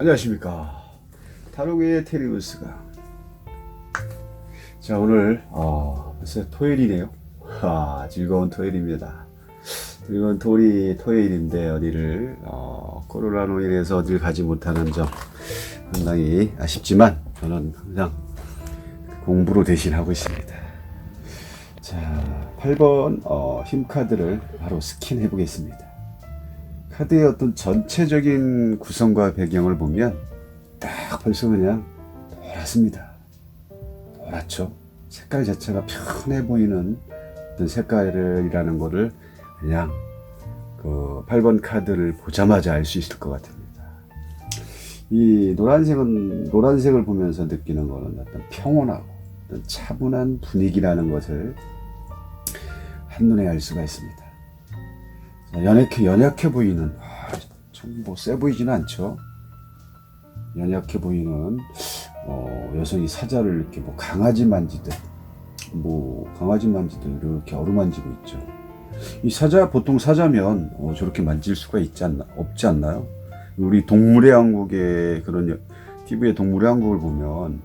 안녕하십니까. 타로계의 테리우스가. 자, 오늘 벌써 토요일이네요. 즐거운 토요일입니다. 즐거운 토요일인데 어디를 코로나로 인해서 어딜 가지 못하는 점 상당히 아쉽지만 저는 항상 공부로 대신하고 있습니다. 자, 8번 힘카드를 바로 스캔해 보겠습니다. 카드의 어떤 전체적인 구성과 배경을 보면 딱 벌써 그냥 노랗습니다. 노랗죠. 색깔 자체가 편해 보이는 어떤 색깔이라는 거를 그냥 그 8번 카드를 보자마자 알 수 있을 것 같습니다. 이 노란색을 보면서 느끼는 거는 어떤 평온하고 어떤 차분한 분위기라는 것을 한눈에 알 수가 있습니다. 연약해 보이는, 참 뭐 세 보이지는 않죠. 연약해 보이는 여성이 사자를 이렇게 강아지 만지듯 이렇게 어루만지고 있죠. 이 보통 사자면 저렇게 만질 수가 없지 않나요? 우리 동물의 왕국의 그런 TV의 동물의 왕국을 보면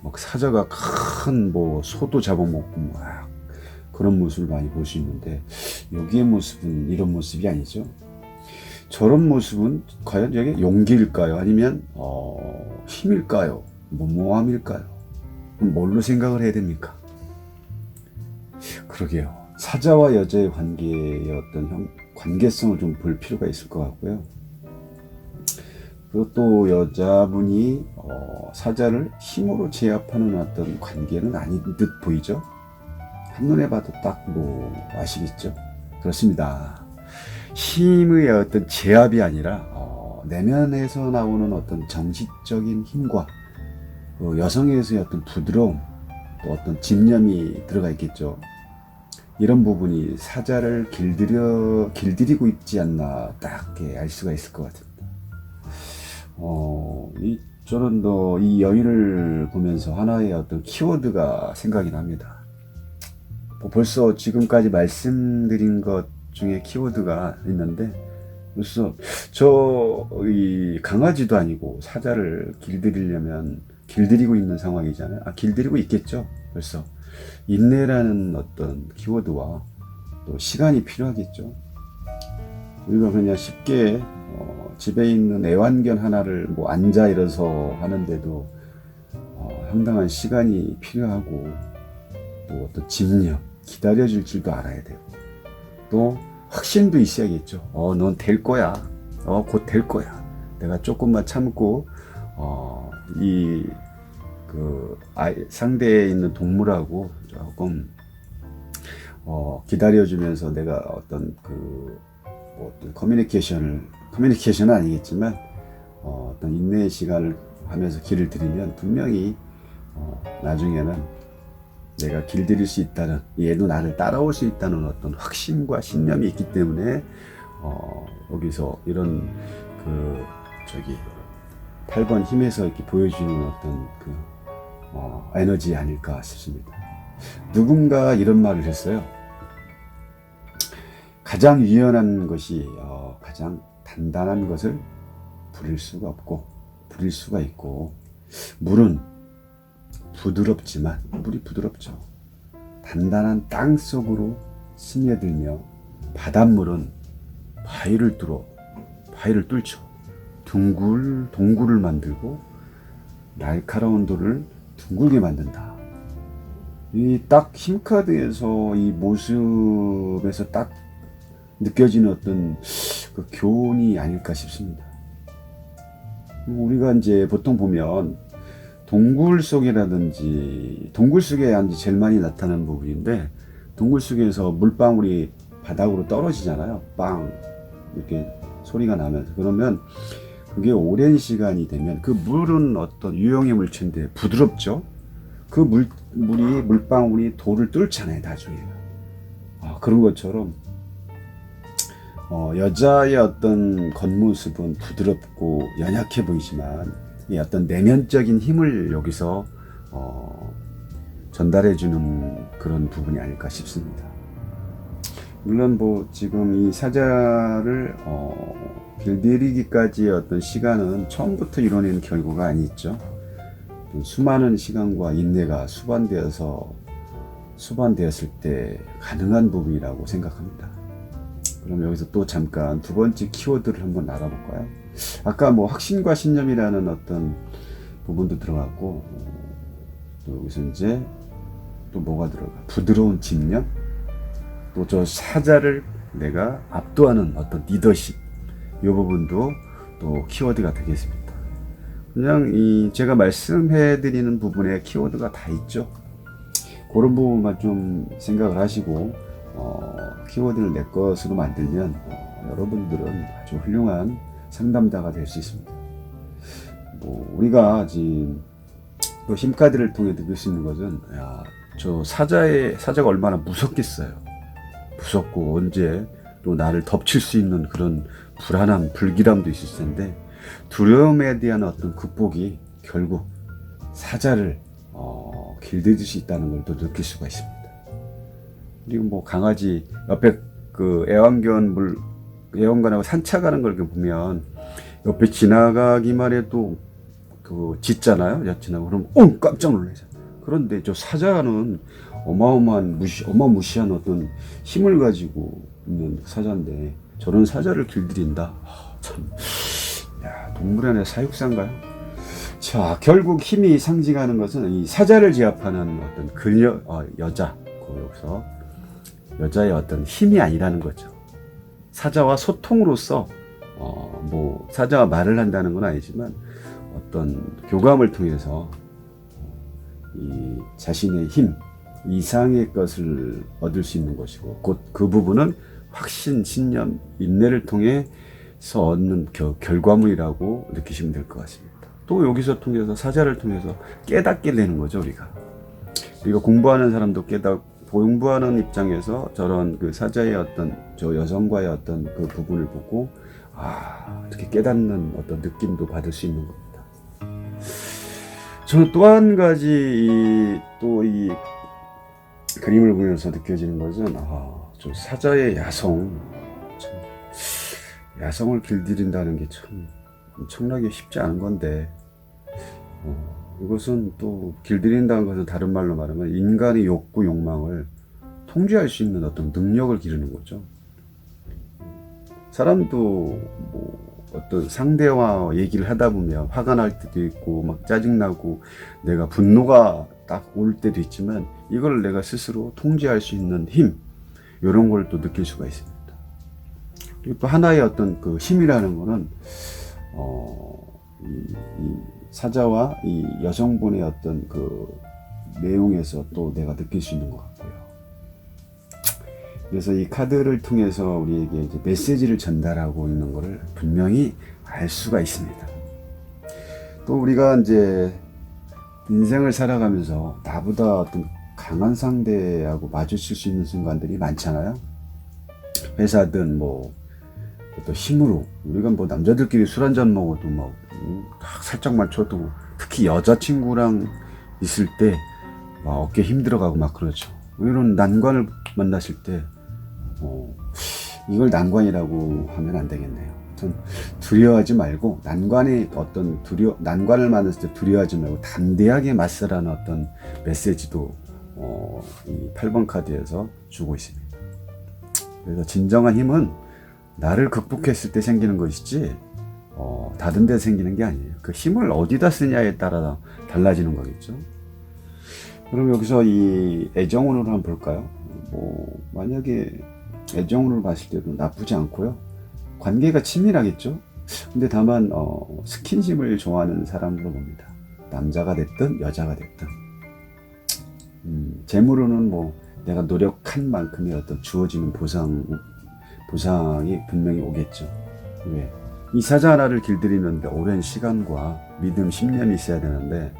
막 사자가 큰 소도 잡아먹고 막 그런 모습을 많이 볼 수 있는데, 여기의 모습은 이런 모습이 아니죠. 저런 모습은 과연 저게 용기일까요? 아니면 힘일까요? 모함일까요? 뭘로 생각을 해야 됩니까? 그러게요. 사자와 여자의 관계의 어떤 관계성을 좀 볼 필요가 있을 것 같고요. 그리고 또 여자분이 사자를 힘으로 제압하는 어떤 관계는 아닌 듯 보이죠. 한눈에 봐도 딱 아시겠죠? 그렇습니다. 힘의 어떤 제압이 아니라 내면에서 나오는 어떤 정신적인 힘과 여성에서의 어떤 부드러움, 또 어떤 집념이 들어가 있겠죠. 이런 부분이 사자를 길들이고 있지 않나 딱 알 수가 있을 것 같습니다. 저는 이 여인을 보면서 하나의 어떤 키워드가 생각이 납니다. 벌써 지금까지 말씀드린 것 중에 키워드가 있는데, 벌써 이 강아지도 아니고 사자를 길들이고 있는 상황이잖아요. 길들이고 있겠죠. 벌써 인내라는 어떤 키워드와 또 시간이 필요하겠죠. 우리가 그냥 쉽게 집에 있는 애완견 하나를 앉아 일어서 하는데도 상당한 시간이 필요하고, 또 어떤 집념, 기다려줄 줄도 알아야 되고, 또 확신도 있어야겠죠. 넌 될 거야. 곧 될 거야. 내가 조금만 참고 상대에 있는 동물하고 조금 기다려주면서 내가 어떤 커뮤니케이션은 아니겠지만 어떤 인내의 시간을 하면서 길을 들이면 분명히 나중에는 내가 길들일 수 있다는, 얘도 나를 따라올 수 있다는 어떤 확신과 신념이 있기 때문에 여기서 이런 8번 힘에서 이렇게 보여주는 어떤 에너지 아닐까 싶습니다. 누군가 이런 말을 했어요. 가장 유연한 것이 가장 단단한 것을 부릴 수가 있고, 물은 물이 부드럽죠. 단단한 땅 속으로 스며들며 바닷물은 바위를 뚫죠. 동굴을 만들고 날카로운 돌을 둥글게 만든다. 이 딱 힘카드에서 이 모습에서 딱 느껴지는 어떤 그 교훈이 아닐까 싶습니다. 우리가 이제 보통 보면 동굴 속에 제일 많이 나타나는 부분인데, 동굴 속에서 물방울이 바닥으로 떨어지잖아요. 빵 이렇게 소리가 나면서. 그러면 그게 오랜 시간이 되면 그 물은 어떤 유용의 물체인데 부드럽죠. 그 물방울이 돌을 뚫잖아요, 나중에. 그런 것처럼 여자의 어떤 겉모습은 부드럽고 연약해 보이지만 이 어떤 내면적인 힘을 여기서 전달해주는 그런 부분이 아닐까 싶습니다. 물론 지금 이 사자를 길들이기까지의 어떤 시간은 처음부터 이뤄낸 결과가 아니죠. 수많은 시간과 인내가 수반되었을 때 가능한 부분이라고 생각합니다. 그럼 여기서 또 잠깐 두 번째 키워드를 한번 알아볼까요? 아까 뭐 확신과 신념이라는 어떤 부분도 들어갔고, 또 여기서 이제 또 뭐가 들어가? 부드러운 집념, 또 저 사자를 내가 압도하는 어떤 리더십, 이 부분도 또 키워드가 되겠습니다. 그냥 제가 말씀해드리는 부분에 키워드가 다 있죠. 그런 부분만 좀 생각을 하시고 키워드를 내 것으로 만들면 여러분들은 아주 훌륭한 상담자가 될 수 있습니다. 뭐 우리가 지금 또 힘카드를 통해 느낄 수 있는 것은, 저 사자가 얼마나 무섭겠어요. 무섭고 언제 또 나를 덮칠 수 있는 그런 불안함, 불길함도 있을 텐데, 두려움에 대한 어떤 극복이 결국 사자를 길들일 수 있다는 걸 또 느낄 수가 있습니다. 그리고 뭐 강아지 옆에 그 애완견하고 산책하는 걸 보면 옆에 지나가기만 해도 그 짖잖아요. 지나고 그럼 깜짝 놀라죠. 그런데 저 사자는 어마무시한 어떤 힘을 가지고 있는 사자인데, 저런 사자를 길들인다. 참, 동물의 하나의 사육사인가요? 자, 결국 힘이 상징하는 것은 이 사자를 제압하는 어떤 여자, 여기서 여자의 어떤 힘이 아니라는 거죠. 사자와 소통으로서 뭐 사자와 말을 한다는 건 아니지만 어떤 교감을 통해서 이 자신의 힘 이상의 것을 얻을 수 있는 것이고, 곧 그 부분은 확신, 신념, 인내를 통해서 얻는 결과물이라고 느끼시면 될 것 같습니다. 또 여기서 통해서 사자를 통해서 깨닫게 되는 거죠. 우리가 공부하는 사람도 공부하는 입장에서 저런 그 사자의 어떤 저 여성과의 어떤 그 부분을 보고 이렇게 깨닫는 어떤 느낌도 받을 수 있는 겁니다. 저는 또 한 가지 이 그림을 보면서 느껴지는 것은 저 사자의 야성을 길들인다는 게 참 엄청나게 쉽지 않은 건데, 이것은 또 길들인다는 것은 다른 말로 말하면 인간의 욕구, 욕망을 통제할 수 있는 어떤 능력을 기르는 거죠. 사람도 뭐 어떤 상대와 얘기를 하다 보면 화가 날 때도 있고 막 짜증나고 내가 분노가 딱 올 때도 있지만, 이걸 내가 스스로 통제할 수 있는 힘, 이런 걸 또 느낄 수가 있습니다. 그리고 또 하나의 어떤 그 힘이라는 거는 이 사자와 이 여성분의 어떤 그 내용에서 또 내가 느낄 수 있는 것 같고요. 그래서 이 카드를 통해서 우리에게 이제 메시지를 전달하고 있는 것을 분명히 알 수가 있습니다. 또 우리가 이제 인생을 살아가면서 나보다 어떤 강한 상대하고 마주칠 수 있는 순간들이 많잖아요. 회사든 뭐 또 힘으로, 우리가 뭐 남자들끼리 술 한잔 먹어도 막 살짝만 쳐도, 특히 여자친구랑 있을 때 막 어깨 힘들어가고 막 그러죠. 이런 난관을 만나실 때 이걸 난관이라고 하면 안 되겠네요. 두려워하지 말고, 난관을 만났을 때 두려워하지 말고 담대하게 맞서라는 어떤 메시지도 이 8번 카드에서 주고 있습니다. 그래서 진정한 힘은 나를 극복했을 때 생기는 것이지 다른 데 생기는 게 아니에요. 그 힘을 어디다 쓰냐에 따라 달라지는 거겠죠. 그럼 여기서 이 애정운으로 한번 볼까요? 뭐 만약에 애정운을 봤을 때도 나쁘지 않고요. 관계가 친밀하겠죠. 근데 다만 스킨십을 좋아하는 사람으로 봅니다. 남자가 됐든 여자가 됐든. 재물로는 뭐 내가 노력한 만큼의 어떤 주어지는 보상이 분명히 오겠죠. 왜? 이 사자 하나를 길들이는데 오랜 시간과 믿음, 신념이 있어야 되는데,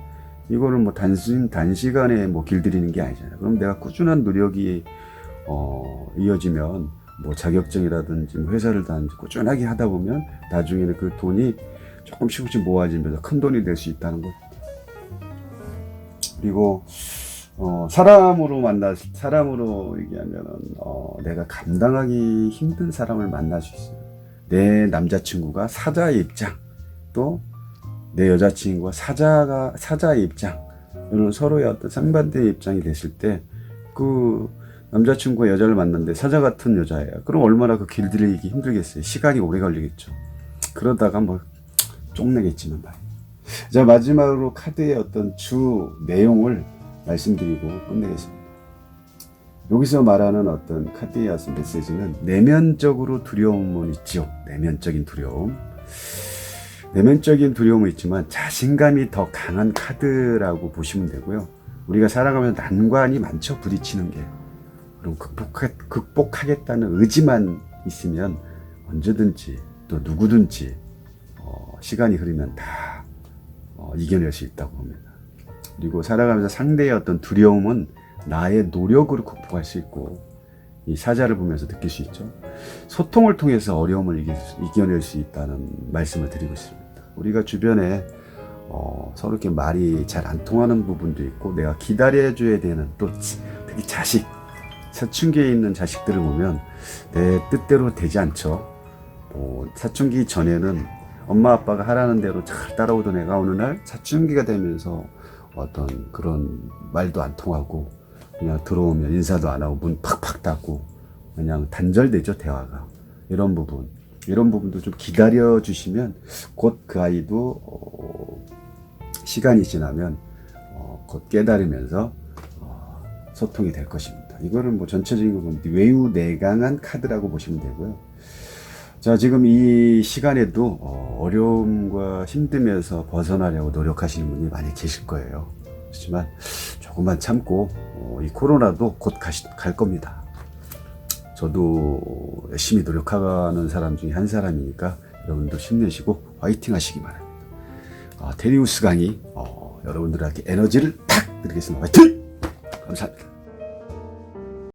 이거를 뭐 단시간에 뭐 길들이는 게 아니잖아요. 그럼 내가 꾸준한 노력이 이어지면 뭐 자격증이라든지 회사를 다니면서 꾸준하게 하다 보면 나중에는 그 돈이 조금씩 모아지면서 큰 돈이 될 수 있다는 거죠. 그리고 사람으로 얘기하면은 내가 감당하기 힘든 사람을 만날 수 있어요. 내 남자친구가 사자의 입장, 또 내 여자친구가 사자의 입장, 이런 서로의 어떤 쌍반대의 입장이 됐을 때 그 남자친구가 여자를 만났는데 사자 같은 여자예요. 그럼 얼마나 그 길들이기 힘들겠어요. 시간이 오래 걸리겠죠. 그러다가 뭐 쪽내겠지만 말이에요. 자, 마지막으로 카드의 어떤 주 내용을 말씀드리고 끝내겠습니다. 여기서 말하는 어떤 카드의 어떤 메시지는 내면적으로 두려움은 있죠. 내면적인 두려움. 내면적인 두려움은 있지만 자신감이 더 강한 카드라고 보시면 되고요. 우리가 살아가면서 난관이 많죠. 부딪히는 게. 그럼 극복하겠다는 의지만 있으면 언제든지 또 누구든지 시간이 흐르면 다 이겨낼 수 있다고 봅니다. 그리고 살아가면서 상대의 어떤 두려움은 나의 노력으로 극복할 수 있고, 이 사자를 보면서 느낄 수 있죠. 소통을 통해서 어려움을 이겨낼 수 있다는 말씀을 드리고 있습니다. 우리가 주변에 서로 이렇게 말이 잘 안 통하는 부분도 있고, 내가 기다려줘야 되는, 또 특히 자식, 사춘기에 있는 자식들을 보면 내 뜻대로 되지 않죠. 사춘기 전에는 엄마 아빠가 하라는 대로 잘 따라오던 애가 어느 날 사춘기가 되면서 어떤 그런 말도 안 통하고, 그냥 들어오면 인사도 안 하고 문 팍팍 닫고 그냥 단절되죠, 대화가. 이런 부분도 좀 기다려 주시면 곧 그 아이도 시간이 지나면 곧 깨달으면서 소통이 될 것입니다. 이거는 뭐 전체적인 거 보면 외유내강한 카드라고 보시면 되고요. 자, 지금 이 시간에도 어려움과 힘들면서 벗어나려고 노력하시는 분이 많이 계실 거예요. 하지만 조금만 참고 이 코로나도 곧 갈 겁니다. 저도 열심히 노력하는 사람 중에 한 사람이니까 여러분도 힘내시고 화이팅 하시기 바랍니다. 테리우스 강의 여러분들에게 에너지를 탁 드리겠습니다. 화이팅! 감사합니다.